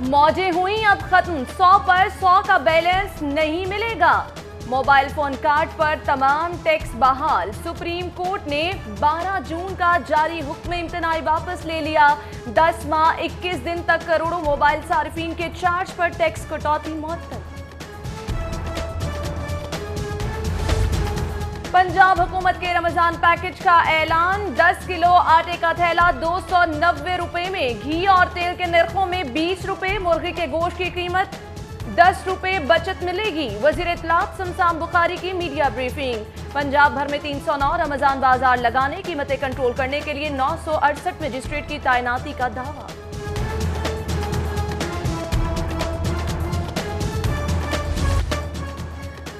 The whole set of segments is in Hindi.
मौजें हुई अब खत्म, 100 पर 100 का बैलेंस नहीं मिलेगा। मोबाइल फोन कार्ड पर तमाम टैक्स बहाल। सुप्रीम कोर्ट ने 12 जून का जारी हुक्म इम्तनाई वापस ले लिया। 10 माह 21 दिन तक करोड़ों मोबाइल सार्फिन के चार्ज पर टैक्स कटौती मुअत्तल। पंजाब हुकूमत के रमजान पैकेज का ऐलान। 10 किलो आटे का थैला 290 रुपए में, घी और तेल के निर्खों में 20 रुपए, मुर्गी के गोश्त की कीमत 10 रुपए बचत मिलेगी। वजीर इत्तलात शमशान बुखारी की मीडिया ब्रीफिंग। पंजाब भर में 309 रमजान बाजार लगाने, कीमतें कंट्रोल करने के लिए 968 मजिस्ट्रेट की तैनाती का दावा।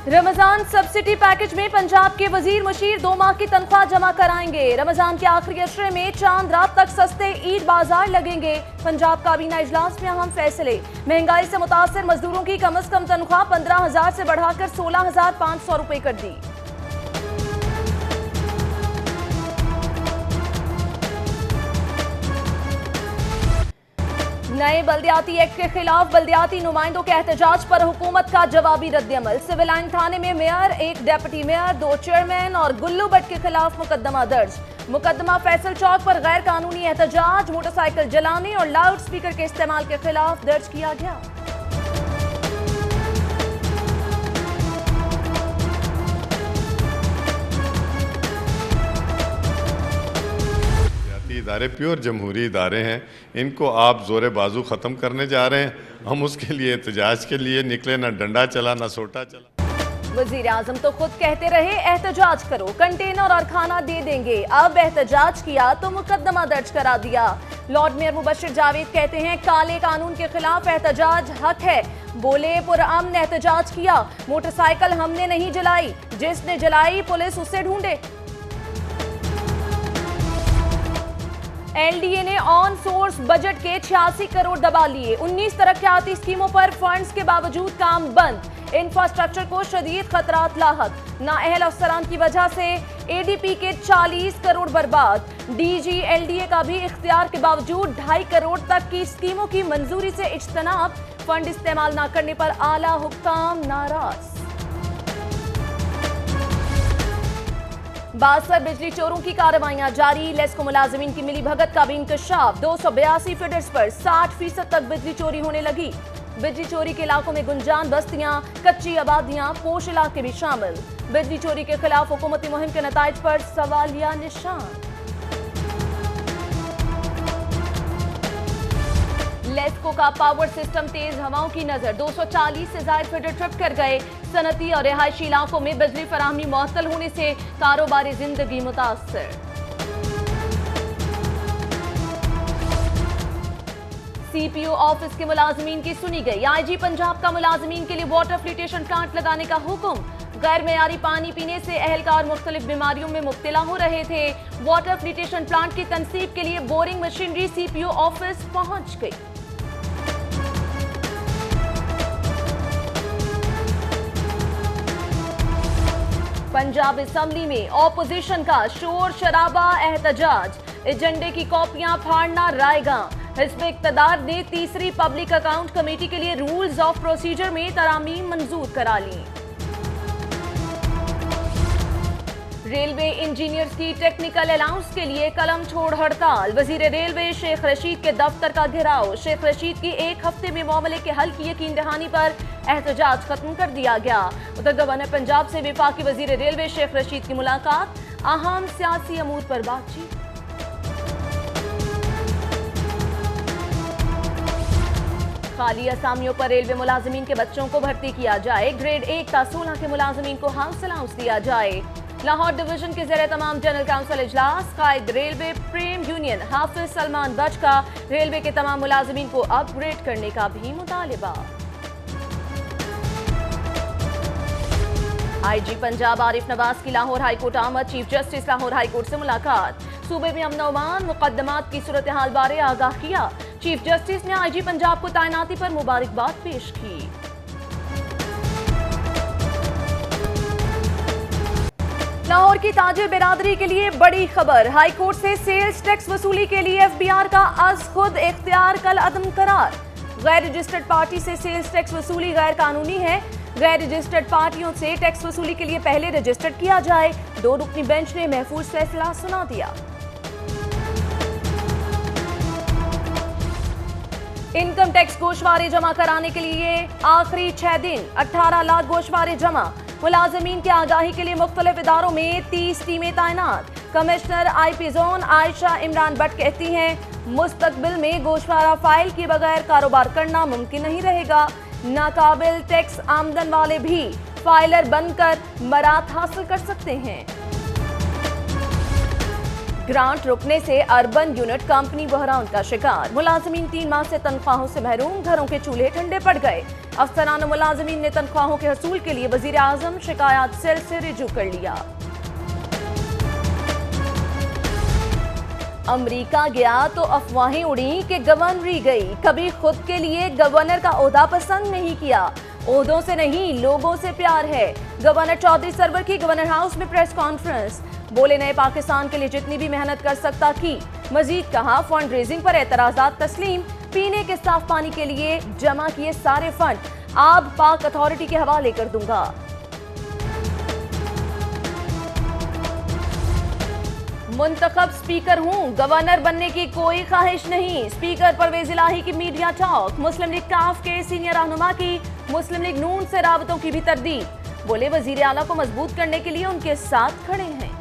रमजान सब्सिडी पैकेज में पंजाब के वजीर मुशीर 2 माह की तनख्वाह जमा कराएंगे। रमजान के आखिरी अशरे में चांद रात तक सस्ते ईद बाजार लगेंगे। पंजाब काबीना इजलास में अहम फैसले। महंगाई से मुतासर मजदूरों की कम से कम तनख्वाह 15,000 से बढ़ाकर 16,500 रुपए कर दी। नए बल्दियाती एक्ट के खिलाफ बल्दियाती नुमाइंदों के एहतजाज पर हुकूमत का जवाबी रद्दअमल। सिविल लाइन थाने में मेयर, 1 डेप्यूटी मेयर, 2 चेयरमैन और गुल्लू भट्ट के खिलाफ मुकदमा दर्ज। मुकदमा फैसल चौक पर गैर कानूनी एहतजाज, मोटरसाइकिल जलाने और लाउड स्पीकर के इस्तेमाल के खिलाफ दर्ज किया गया। इदारे प्योर जमहूरी इदारे हैं, इनको आप जोरे बाजू ख़त्म करने जा रहे हैं। हम उसके लिए एहतजाज के लिए निकले, ना डंडा चला ना सोटा चला। वजीर आजम तो खुद कहते रहे एहतजाज करो, कंटेनर और खाना दे देंगे। अब एहतजाज किया तो मुकदमा दर्ज करा दिया। लॉर्ड मेयर मुबशिर जावेद कहते हैं काले कानून के खिलाफ एहतजाज हक है। बोले पुरअमन एहतजाज किया, मोटरसाइकिल हमने नहीं जलाई, जिसने जलाई पुलिस उसे ढूंढे। एलडीए ने ऑन सोर्स बजट के 86 करोड़ दबा लिए। 19 तरक्याती स्कीमों पर फंड्स के बावजूद काम बंद। इंफ्रास्ट्रक्चर को शदीद खतरात लाहक। नाअहल अफसरान की वजह से एडीपी के 40 करोड़ बर्बाद। डीजी एलडीए का भी इख्तियार के बावजूद 2.5 करोड़ तक की स्कीमों की मंजूरी से इज्तनाब। फंड इस्तेमाल न करने पर आला हुक्काम नाराज। 62 बिजली चोरों की कार्रवाइयां जारी। लेस्को मुलाजिमीन की मिली भगत का भी इंकशाफ। 282 फीडर्स पर 60% तक बिजली चोरी होने लगी। बिजली चोरी के इलाकों में गुंजान बस्तियां, कच्ची आबादियां, पोश इलाके भी शामिल। बिजली चोरी के खिलाफ हुकूमती मुहिम के नताइज पर सवालिया निशान। लेस्को का पावर सिस्टम तेज हवाओं की नजर। 240 से ज्यादा फीडर ट्रिप कर गए। सनती और रिहायशी इलाकों में बिजली फराहमी मुअत्तल होने से कारोबारी जिंदगी मुतासर। सीपीओ ऑफिस के मुलाजमीन की सुनी गई। आईजी पंजाब का मुलाजमीन के लिए वाटर फिल्ट्रेशन प्लांट लगाने का हुक्म। गैर मेयारी पानी पीने से अहलकार मुख्तलिफ बीमारियों में मुब्तला हो रहे थे। वाटर फिल्ट्रेशन प्लांट की तनसीब के लिए बोरिंग मशीनरी सीपीओ ऑफिस पहुंच गई। पंजाब असेंबली में ऑपोजिशन का शोर शराबा, एहतजाज। एजेंडे की कॉपियां फाड़ना रायगा। हिज़्ब इक़्तिदार ने तीसरी पब्लिक अकाउंट कमेटी के लिए रूल्स ऑफ प्रोसीजर में तरामीम मंजूर करा ली। रेलवे इंजीनियर्स की टेक्निकल अलाउंस के लिए कलम छोड़ हड़ताल। वजीर रेलवे शेख रशीद के दफ्तर का घेराव। शेख रशीद की 1 हफ्ते में मामले के हल की यकीन दहानी पर एहतजाज खत्म कर दिया गया। उधर गवर्नर पंजाब से वफाकी वजीर रेलवे शेख रशीद की मुलाकात। अहम सियासी अमूर पर बातचीत। खाली असामियों पर रेलवे मुलाजमीन के बच्चों को भर्ती किया जाए। ग्रेड 1 ता 16 के मुलाजमीन को हाउस अलाउंस दिया जाए। लाहौर डिवीजन के ज़ेरे तमाम जनरल काउंसिल इजलास। कायद रेलवे प्रेम यूनियन हाफिज सलमान बट का रेलवे के तमाम मुलाजमीन को अपग्रेड करने का भी मुतालिबा। आईजी पंजाब आरिफ नवाज की लाहौर हाईकोर्ट आमद। चीफ जस्टिस लाहौर हाईकोर्ट से मुलाकात। सूबे में अमन अमान मुकदमात की सूरत हाल बारे आगाह किया। चीफ जस्टिस ने आईजी पंजाब को तैनाती पर मुबारकबाद पेश की। लाहौर की ताजिर बिरादरी के लिए बड़ी खबर। हाईकोर्ट से सेल्स टैक्स वसूली के लिए एफबीआर का अज खुद इख्तियार कल अदम करार। गैर रजिस्टर्ड पार्टी से सेल्स टैक्स वसूली गैर कानूनी है। गैर रजिस्टर्ड पार्टियों से टैक्स वसूली के लिए पहले रजिस्टर्ड किया जाए। 2 रुकनी बेंच ने महफूज फैसला सुना दिया। इनकम टैक्स गोशवारे जमा कराने के लिए आखिरी 6 दिन, 18 लाख गोशवारे जमा। मुलाजमीन की आगाही के लिए मुख्तलिफ इदारों में 30 टीमें तैनात। Commissioner IP zone Ayesha Imran Bhatt कहती हैं, मुस्तकबिल में गोशवारा फाइल किए बगैर कारोबार करना मुमकिन नहीं रहेगा। नाकाबिल टैक्स आमदन वाले भी फाइलर बनकर मरात हासिल कर सकते हैं। ग्रांट रुकने से अर्बन यूनिट कंपनी बहरान का शिकार। मुलाजमीन 3 माह से तनख्वाहों से महरूम, घरों के चूल्हे ठंडे पड़ गए। अफसरान मुलाजमीन ने तनख्वाहों के हसूल के लिए वजीर आजम शिकायत सेल से रिजू कर लिया। अमेरिका गया तो अफवाहें उड़ी कि गवर्नरी गई। कभी खुद के लिए गवर्नर का ओहदा पसंद नहीं किया। ओहदों से नहीं, लोगों से प्यार है। गवर्नर चौधरी सरवर की गवर्नर हाउस में प्रेस कॉन्फ्रेंस। बोले, नए पाकिस्तान के लिए जितनी भी मेहनत कर सकता की। मजीद कहा, फंड रेजिंग पर एतराजात तस्लीम। पीने के साफ पानी के लिए जमा किए सारे फंड आब पाक अथॉरिटी के हवाले कर दूंगा। मुंतखब स्पीकर हूं, गवर्नर बनने की कोई ख्वाहिश नहीं। स्पीकर परवेज इलाही की मीडिया टॉक। मुस्लिम लीग काफ के सीनियर रहनुमा की मुस्लिम लीग नून से राबतों की भी तरदीद। बोले, वजीर आला को मजबूत करने के लिए उनके साथ खड़े हैं।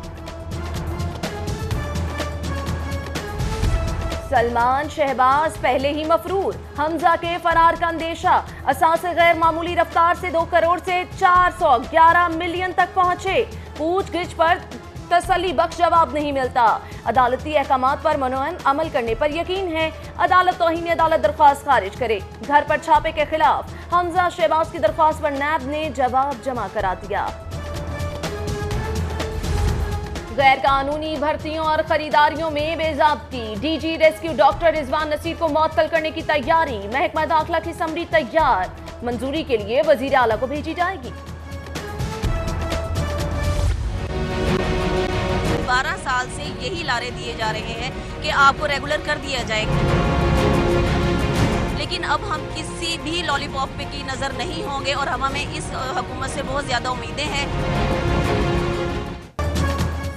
सलमान शहबाज पहले ही मफरूर। हमजा के फरार का अंदेशा। असासे गैर मामूली रफ्तार से 2 करोड़ से 411 मिलियन तक पहुंचे। पूछगिछ पर तसल्ली बख्श जवाब नहीं मिलता। अदालती अहकामात पर मनोअन अमल करने पर यकीन है। अदालत तौहीन अदालत दरख्वास्त खारिज करे। घर पर छापे के खिलाफ हमजा शहबाज की दरख्वास्त पर नैब ने जवाब जमा करा दिया। गैर कानूनी भर्तियों और खरीदारियों में बेजाब्ती। DG rescue doctor Rizwan Naseer को मअतल करने की तैयारी। महकमा दाखिला की समरी तैयार, मंजूरी के लिए वजीर आला को भेजी जाएगी। 12 साल से यही लारे दिए जा रहे हैं कि आपको रेगुलर कर दिया जाएगा, लेकिन अब हम किसी भी लॉलीपॉप पे की नजर नहीं होंगे और हमें इस हुकूमत से बहुत ज्यादा उम्मीदें हैं।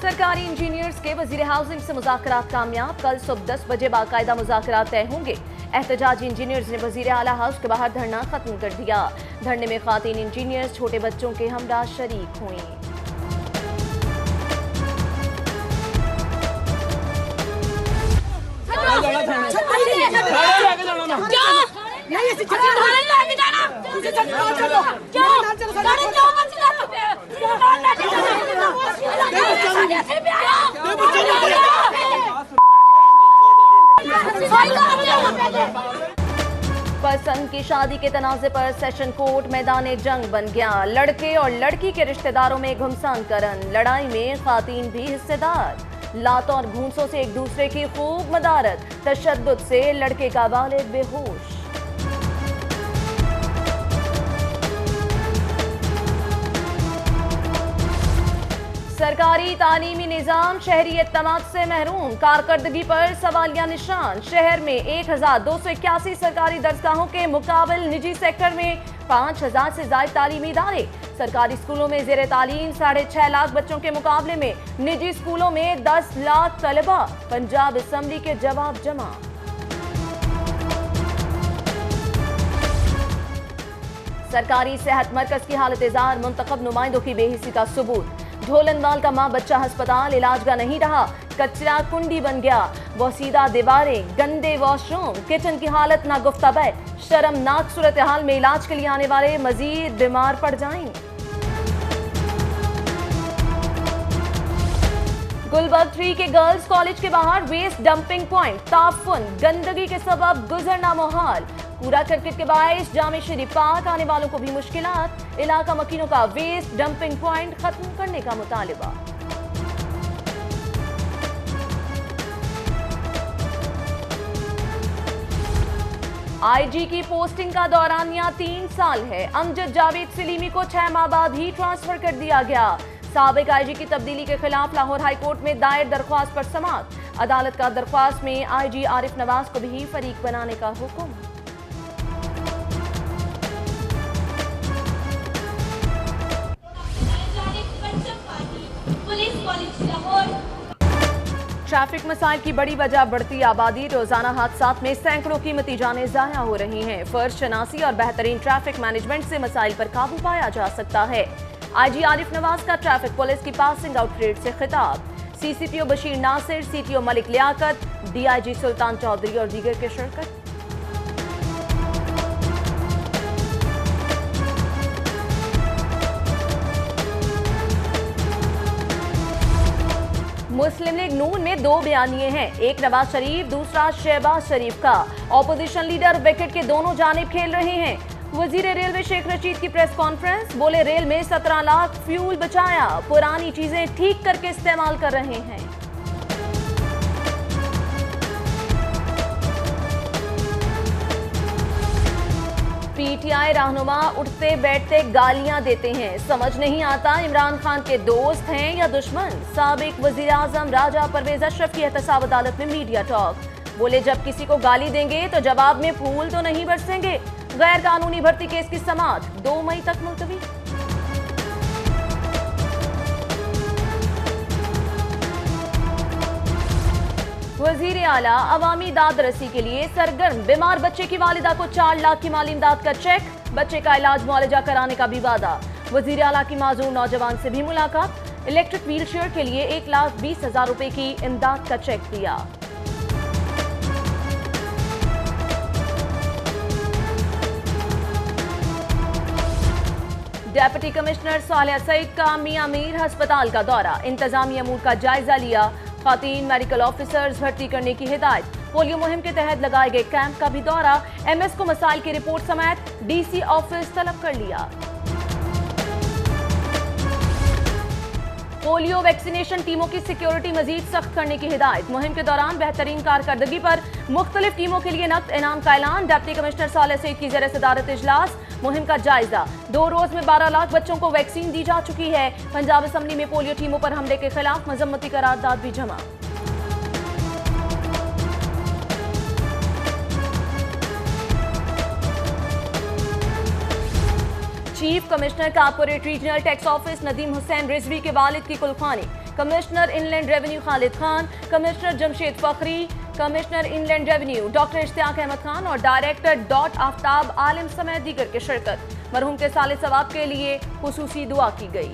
सरकारी इंजीनियर्स के वजीर हाउसिंग से मुज़ाकरात कामयाब। कल सुबह 10 बजे बाकायदा मुज़ाकरात तय होंगे। एहतजाजी इंजीनियर्स ने वजीर आला हाउस के बाहर धरना खत्म कर दिया। धरने में खातीन इंजीनियर्स छोटे बच्चों के हमरा शरीक हुई। पसंद की शादी के तनाजे पर सेशन कोर्ट मैदान जंग बन गया। लड़के और लड़की के रिश्तेदारों में घुमसान करन। लड़ाई में खातीन भी हिस्सेदार। लातों और घूंसों से एक दूसरे की खूब मदारत। तशद्दुद से लड़के का वालिद बेहोश। सरकारी तालीमी निजाम शहरी एतमाद से महरूम। कारकर्दगी पर सवालिया निशान। शहर में 1281 सरकारी दरसगाहों के मुकाबले निजी सेक्टर में 5000 से ज्यादा तालीमी इदारे। सरकारी स्कूलों में जेर तालीम 6.5 लाख बच्चों के मुकाबले में निजी स्कूलों में 10 लाख तलबा। पंजाब असम्बली के जवाब जमा। सरकारी सेहत मरकज की हालत इजार। मुंतखब नुमाइंदों की बेहिसी का सबूत। ढोलनवाल का माँ बच्चा अस्पताल इलाज का नहीं रहा। कचरा कुंडी बन गया। वसीदा दीवारें, गंदे वॉशरूम, किचन की हालत नागुफ्ताबे। शर्मनाक सूरत हाल में इलाज के लिए आने वाले मजीद बीमार पड़ जाएंगे। गुलबर्ग 3 के गर्ल्स कॉलेज के बाहर वेस्ट डंपिंग पॉइंट। ताफुन, गंदगी के सबब गुजरना मुहाल। पूरा क्रिकेट के बायस जामे शरीफ पार्क आने वालों को भी मुश्किलात। इलाका मकीनों का वेस्ट डंपिंग पॉइंट खत्म करने का मुतालिबा। आईजी की पोस्टिंग का दौरानिया 3 साल है। अमजद जावेद सलीमी को 6 माह बाद ही ट्रांसफर कर दिया गया। साबिक आईजी की तब्दीली के खिलाफ लाहौर हाईकोर्ट में दायर दरख्वास्त पर समाअत। अदालत का दरख्वास्त में आईजी आरिफ नवाज को भी फरीक बनाने का हुक्म। ट्रैफिक मसाइल की बड़ी वजह बढ़ती आबादी। रोजाना हादसात में सैकड़ों कीमती जानें ज़ाया हो रही हैं। फर्ज शनासी और बेहतरीन ट्रैफिक मैनेजमेंट से मसाइल पर काबू पाया जा सकता है। आईजी आरिफ नवाज का ट्रैफिक पुलिस की पासिंग आउट परेड से खिताब। CCPO Bashir Nasir, CTO Malik Liaquat, DIG Sultan Chaudhry और दीगर की शिरकत। मुस्लिम लीग नून में दो बयानिए हैं, एक नवाज शरीफ, दूसरा शहबाज शरीफ का। ऑपोजिशन लीडर विकेट के दोनों जानिब खेल रहे हैं। वजीर रेलवे शेख रशीद की प्रेस कॉन्फ्रेंस, बोले रेल में 17 लाख फ्यूल बचाया, पुरानी चीजें ठीक करके इस्तेमाल कर रहे हैं। पीटीआई रहनुमा उठते बैठते गालियां देते हैं, समझ नहीं आता इमरान खान के दोस्त हैं या दुश्मन। साबिक वजीर आजम राजा परवेज अशरफ की एहतसाब अदालत में मीडिया टॉक, बोले जब किसी को गाली देंगे तो जवाब में फूल तो नहीं बरसेंगे। गैर कानूनी भर्ती केस की समाअत 2 मई तक मुलतवी। वजीर आला अवामी दाद रसी के लिए सरगर्म, बीमार बच्चे की वालिदा को 4 लाख की माली इमदाद का चेक, बच्चे का इलाज मुआलजा कराने का भी वादा। वजीर आला की माजूर नौजवान से भी मुलाकात, इलेक्ट्रिक व्हीलचेयर के लिए 1,20,000 रुपए की इमदाद का चेक दिया। डेप्यूटी कमिश्नर सालिया सईद का मियां मीर अस्पताल का दौरा, इंतजामी अमूर का जायजा लिया। खातीन मेडिकल ऑफिसर्स भर्ती करने की हिदायत। पोलियो मुहिम के तहत लगाए गए कैंप का भी दौरा। एमएस को मसाइल की रिपोर्ट समेत डीसी ऑफिस तलब कर लिया। पोलियो वैक्सीनेशन टीमों की सिक्योरिटी मजीद सख्त करने की हिदायत। मुहिम के दौरान बेहतरीन कारकर्दगी पर मुख्तलिफ टीमों के लिए नकद इनाम का ऐलान। डिप्टी कमिश्नर सालिया सईद की ज़ेर सदारत इजलास, मुहिम का जायजा। 2 रोज में 12 लाख बच्चों को वैक्सीन दी जा चुकी है। पंजाब असेंबली में पोलियो टीमों पर हमले के खिलाफ मजम्मती करारदाद भी जमा। Chief commissioner corporate regional tax office Nadeem Hussain Rizvi के वालिद की कुलखानी। Commissioner inland revenue Khalid Khan, commissioner Jamshed Fakhri, commissioner inland revenue doctor Ishtiaq Ahmed Khan और डायरेक्टर डॉट आफ्ताब आलिम समेत दीगर की शिरकत। मरहूम के साले सवाब के लिए खुसूसी दुआ की गई।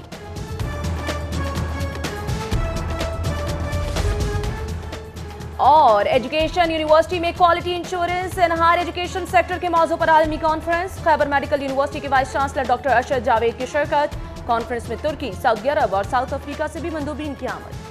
और एजुकेशन यूनिवर्सिटी में quality insurance and higher education sector के मौजू पर आलमी कॉन्फ्रेंस। खैबर मेडिकल यूनिवर्सिटी के vice chancellor doctor Arshad Javed की शिरकत। कॉन्फ्रेंस में तुर्की, सऊदी अरब और साउथ अफ्रीका से भी मंदूबीन की आमद।